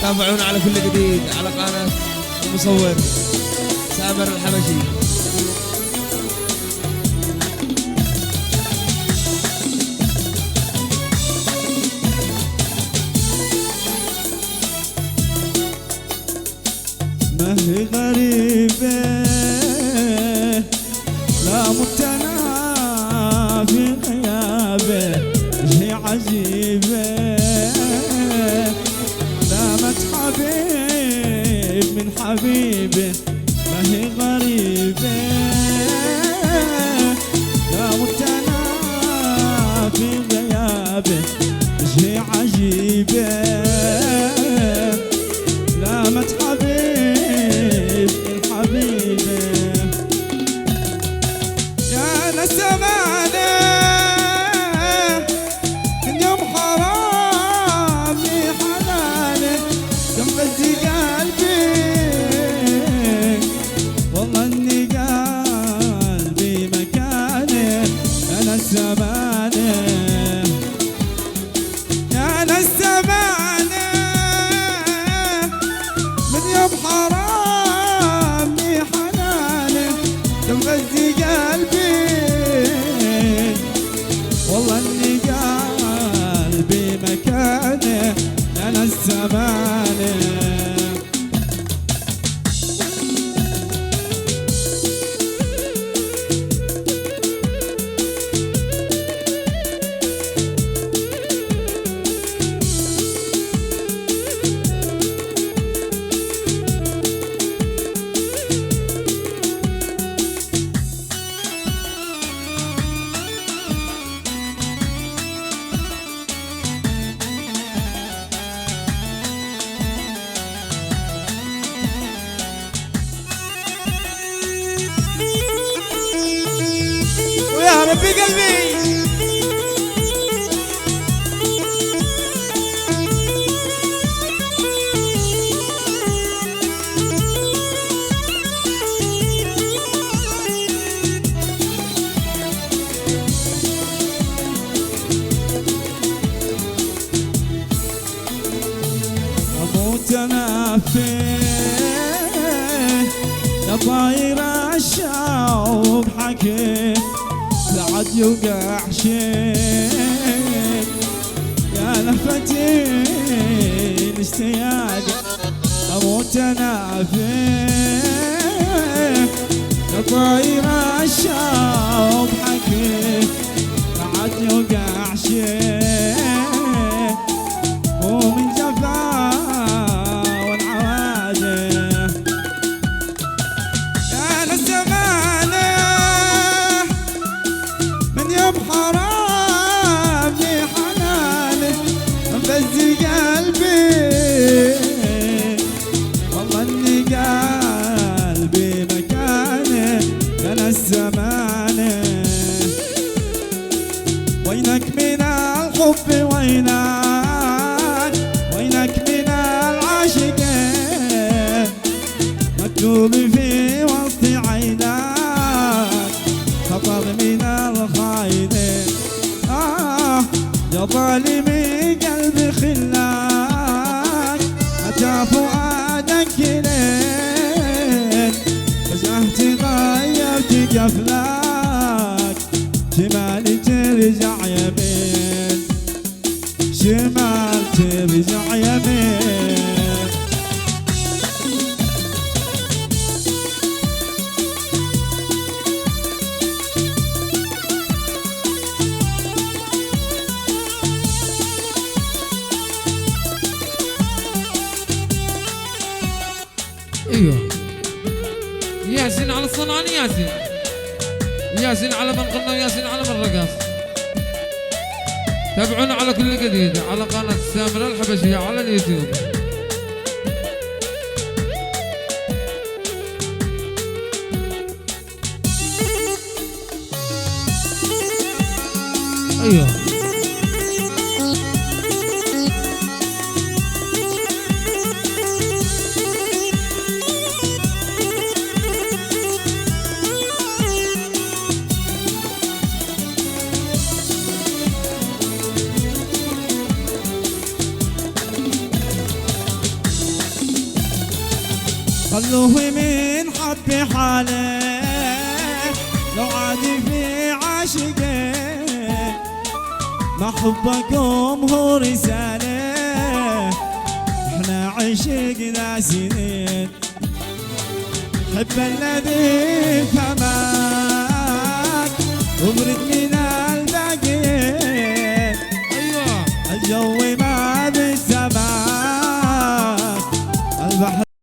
تابعونا على كل جديد على قناة المصور سامر الحبشي. ما هي غريبة لا متنا في غيابه، هي عجيبة لامت حبيب من حبيبه. ما هي غريبة لا متنا في غيابه، هي عجيبة لامت حبيب من حبيبه. يا نسمانه من يوم حرامي حنانه كم بدي قلبي، والله اني قلبي مكانه. انا الزمانه يا نسمانه من يوم حرامي حنانه كم بدي قلبي، والله اني قلبي مكانه. انا الزمانه ويا ربي قلبي. اموت انا فين يا طاير الشوق حكي بعد يوقع شيء، يا لفتي الاشتياق. اموت انا فين يا طاير الشوق حكي بعد يوقع شيء، ومن جفا والعواده. يا نسمانه من يوم حرامي حنانه مبزي قلبي، والله اني قلبي مكانه. انا الزمانه وينك من الحب وينك، وينك من العاشقين مكتوب في وسط عينك خطر من الخاينين. يا ظالمي قلبي خلاك متى فؤادك لين، فجأة تغيرت قفلك شمال ترجع يمين، شمال ترجع يمين. ايوه ياسين على الصنعاني، ياسين ياسين على من غنى، وياسين على من رقص. تابعونا على كل جديد على قناة سامر الحبشية على اليوتيوب. ايوه خلوه من حب حاله لو عادي في عاشقين ما حبكم هو رسالة احنا عشقنا سنين حب الذي فمات وبرد من الباقيين ايوه الجو